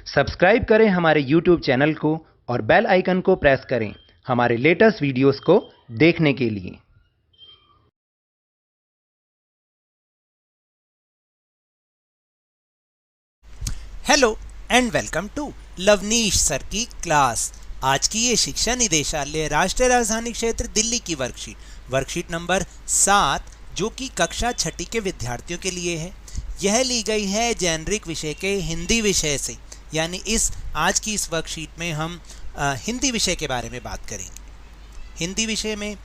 Subscribe करें हमारे YouTube channel को और बेल आइकन को प्रेस करें हमारे लेटेस्ट वीडियोस को देखने के लिए। Hello and welcome to Lovneesh sir की क्लास। आज की ये शिक्षा निदेशालय राष्ट्रीय राजधानी क्षेत्र दिल्ली की वर्कशीट नंबर 7 जो कि कक्षा 6 के विद्यार्थियों के लिए है। यह ली गई है जेनरिक विषय के हिंदी विषय से, यानी आज की इस वर्कशीट में हम हिंदी विषय के बारे में बात करेंगे। हिंदी विषय में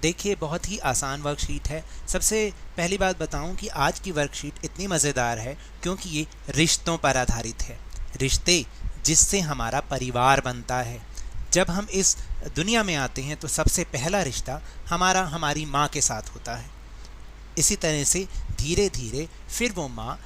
देखिए बहुत ही आसान वर्कशीट है। सबसे पहली बात बताऊं कि आज की वर्कशीट इतनी मज़ेदार है क्योंकि ये रिश्तों पर आधारित है। रिश्ते जिससे हमारा परिवार बनता है। जब हम इस दुनिया में आते हैं तो सबसे पहला रिश्ता हमारी माँ के साथ होता है। इसी तरह से धीरे धीरे फिर वो माँ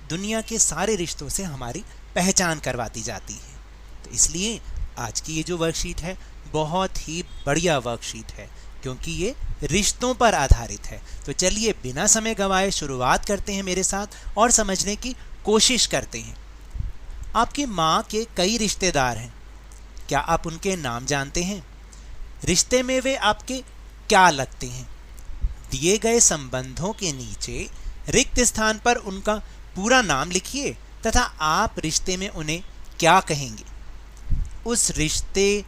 दुनिया के सारे रिश्तों से हमारी पहचान करवाती जाती है। तो इसलिए आज की ये जो वर्कशीट है बहुत ही बढ़िया वर्कशीट है क्योंकि ये रिश्तों पर आधारित है। तो चलिए बिना समय गंवाए शुरुआत करते हैं मेरे साथ और समझने की कोशिश करते हैं। आपकी माँ के कई रिश्तेदार हैं, क्या आप उनके नाम जानते हैं? रिश्ते में वे आपके क्या लगते हैं? दिए गए संबंधों के नीचे रिक्त स्थान पर उनका पूरा नाम लिखिए तथा आप रिश्ते में उन्हें क्या कहेंगे उस रिश्ते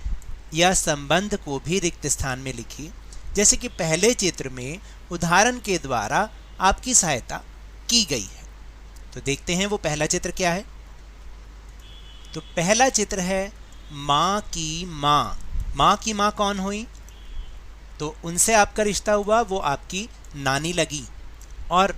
या संबंध को भी रिक्त स्थान में लिखिए। जैसे कि पहले चित्र में उदाहरण के द्वारा आपकी सहायता की गई है। तो देखते हैं वो पहला चित्र क्या है। तो पहला चित्र है माँ की माँ। माँ की माँ कौन हुई? तो उनसे आपका रिश्ता हुआ, वो आपकी नानी लगी। और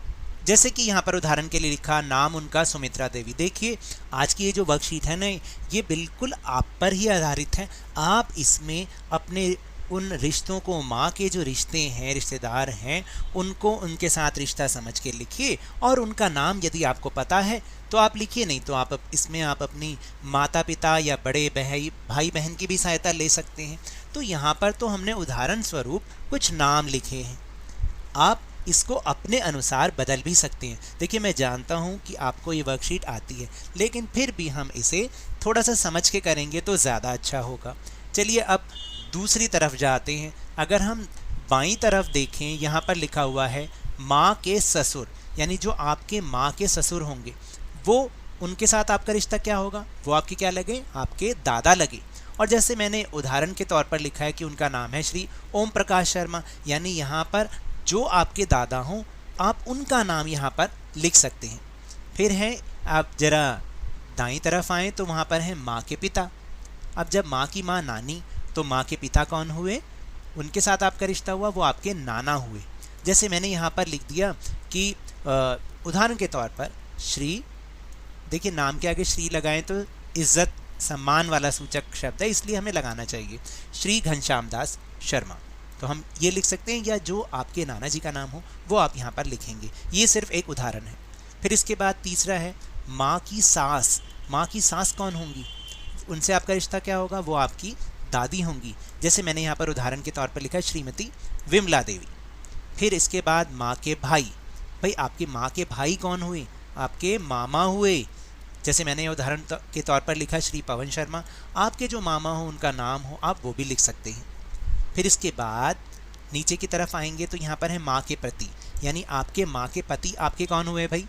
जैसे कि यहाँ पर उदाहरण के लिए लिखा नाम उनका सुमित्रा देवी। देखिए आज की ये जो वर्कशीट है ना, ये बिल्कुल आप पर ही आधारित है। आप इसमें अपने उन रिश्तों को, माँ के जो रिश्ते हैं, रिश्तेदार हैं, उनको उनके साथ रिश्ता समझ के लिखिए और उनका नाम यदि आपको पता है तो आप लिखिए, नहीं तो आप इसमें आप अपनी माता पिता या बड़े भाई बहन की भी सहायता ले सकते हैं। तो यहाँ पर तो हमने उदाहरण स्वरूप कुछ नाम लिखे हैं, आप इसको अपने अनुसार बदल भी सकते हैं। देखिए मैं जानता हूँ कि आपको ये वर्कशीट आती है, लेकिन फिर भी हम इसे थोड़ा सा समझ के करेंगे तो ज़्यादा अच्छा होगा। चलिए अब दूसरी तरफ जाते हैं। अगर हम बाईं तरफ देखें, यहाँ पर लिखा हुआ है माँ के ससुर, यानी जो आपके माँ के ससुर होंगे वो, उनके साथ आपका रिश्ता क्या होगा? वो आपके क्या लगे? आपके दादा लगे। और जैसे मैंने उदाहरण के तौर पर लिखा है कि उनका नाम है श्री ओम प्रकाश शर्मा, यानी यहाँ पर जो आपके दादा हों आप उनका नाम यहाँ पर लिख सकते हैं। फिर है, आप जरा दाईं तरफ आएँ तो वहाँ पर है माँ के पिता। अब जब माँ की माँ नानी, तो माँ के पिता कौन हुए? उनके साथ आपका रिश्ता हुआ, वो आपके नाना हुए। जैसे मैंने यहाँ पर लिख दिया कि उदाहरण के तौर पर श्री, देखिए नाम के आगे श्री लगाएं तो इज्जत सम्मान वाला सूचक शब्द है, इसलिए हमें लगाना चाहिए श्री घनश्याम दास शर्मा। तो हम ये लिख सकते हैं, या जो आपके नाना जी का नाम हो वो आप यहाँ पर लिखेंगे। ये सिर्फ एक उदाहरण है। फिर इसके बाद तीसरा है माँ की सास। माँ की सास कौन होंगी? उनसे आपका रिश्ता क्या होगा? वो आपकी दादी होंगी। जैसे मैंने यहाँ पर उदाहरण के तौर पर लिखा श्रीमती विमला देवी। फिर इसके बाद माँ के भाई। भाई आपके माँ के भाई कौन हुए? आपके मामा हुए। जैसे मैंने उदाहरण के तौर पर लिखा श्री पवन शर्मा। आपके जो मामा हो उनका नाम हो आप वो भी लिख सकते हैं। फिर इसके बाद नीचे की तरफ आएंगे तो यहाँ पर है माँ के पति, यानी आपके माँ के पति आपके कौन हुए भाई?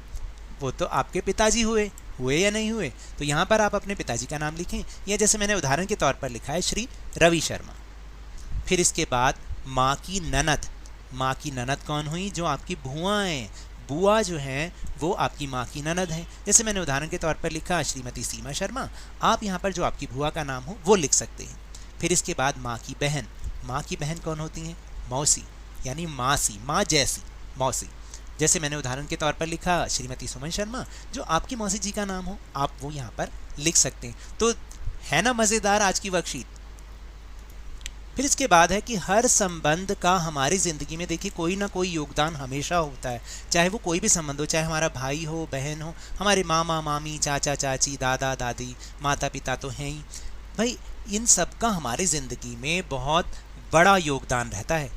वो तो आपके पिताजी हुए या नहीं हुए? तो यहाँ पर आप अपने पिताजी का नाम लिखें, या जैसे मैंने उदाहरण के तौर पर लिखा है श्री रवि शर्मा। फिर इसके बाद माँ की ननद। माँ की ननद कौन हुई? जो आपकी बुआ हैं। बुआ जो हैं वो आपकी माँ की ननद हैं। जैसे मैंने उदाहरण के तौर पर लिखा श्रीमती सीमा शर्मा। आप यहाँ पर जो आपकी बुआ का नाम हो वो लिख सकते हैं। फिर इसके बाद माँ की बहन। माँ की बहन कौन होती हैं? मौसी, यानी मासी, माँ जैसी मौसी। जैसे मैंने उदाहरण के तौर पर लिखा श्रीमती सुमन शर्मा, जो आपकी मौसी जी का नाम हो आप वो यहाँ पर लिख सकते हैं। तो है ना मज़ेदार आज की वर्कशीट। फिर इसके बाद है कि हर संबंध का हमारी ज़िंदगी में देखिए कोई ना कोई योगदान हमेशा होता है, चाहे वो कोई भी संबंध हो, चाहे हमारा भाई हो, बहन हो, हमारे मामा मामी, चाचा चाची, दादा दादी, माता पिता तो हैं ही भाई। इन सब का हमारी ज़िंदगी में बहुत बड़ा योगदान रहता है।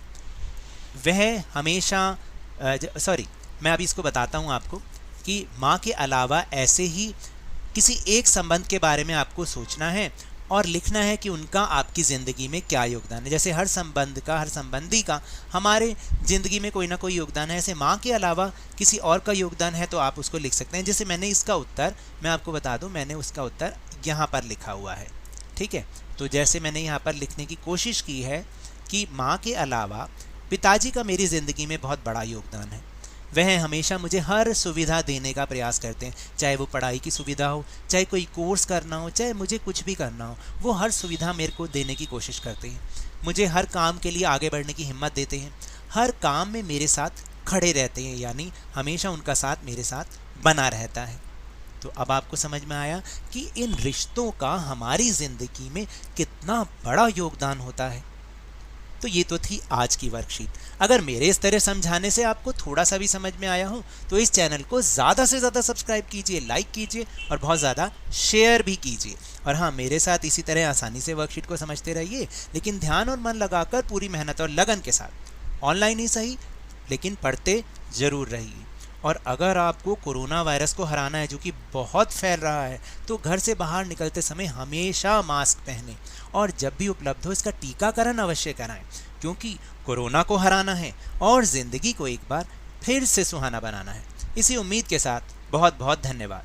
वह हमेशा मैं अभी इसको बताता हूँ आपको कि माँ के अलावा ऐसे ही किसी एक संबंध के बारे में आपको सोचना है और लिखना है कि उनका आपकी ज़िंदगी में क्या योगदान है। जैसे हर संबंध का, हर संबंधी का हमारे ज़िंदगी में कोई ना कोई योगदान है। ऐसे माँ के अलावा किसी और का योगदान है तो आप उसको लिख सकते हैं। जैसे मैंने इसका उत्तर, मैं आपको बता दूं, मैंने उसका उत्तर यहाँ पर लिखा हुआ है। ठीक है, तो जैसे मैंने यहाँ पर लिखने की कोशिश की है कि माँ के अलावा पिताजी का मेरी ज़िंदगी में बहुत बड़ा योगदान है। वह हमेशा मुझे हर सुविधा देने का प्रयास करते हैं, चाहे वो पढ़ाई की सुविधा हो, चाहे कोई कोर्स करना हो, चाहे मुझे कुछ भी करना हो, वो हर सुविधा मेरे को देने की कोशिश करते हैं। मुझे हर काम के लिए आगे बढ़ने की हिम्मत देते हैं, हर काम में मेरे साथ खड़े रहते हैं, यानी हमेशा उनका साथ मेरे साथ बना रहता है। तो अब आपको समझ में आया कि इन रिश्तों का हमारी ज़िंदगी में कितना बड़ा योगदान होता है। तो ये तो थी आज की वर्कशीट। अगर मेरे इस तरह समझाने से आपको थोड़ा सा भी समझ में आया हो तो इस चैनल को ज़्यादा से ज़्यादा सब्सक्राइब कीजिए, लाइक कीजिए और बहुत ज़्यादा शेयर भी कीजिए। और हाँ, मेरे साथ इसी तरह आसानी से वर्कशीट को समझते रहिए, लेकिन ध्यान और मन लगाकर पूरी मेहनत और लगन के साथ। ऑनलाइन ही सही, लेकिन पढ़ते ज़रूर रहिए। और अगर आपको कोरोना वायरस को हराना है, जो कि बहुत फैल रहा है, तो घर से बाहर निकलते समय हमेशा मास्क पहनें और जब भी उपलब्ध हो इसका टीकाकरण अवश्य कराएं, क्योंकि कोरोना को हराना है और ज़िंदगी को एक बार फिर से सुहाना बनाना है। इसी उम्मीद के साथ बहुत बहुत धन्यवाद।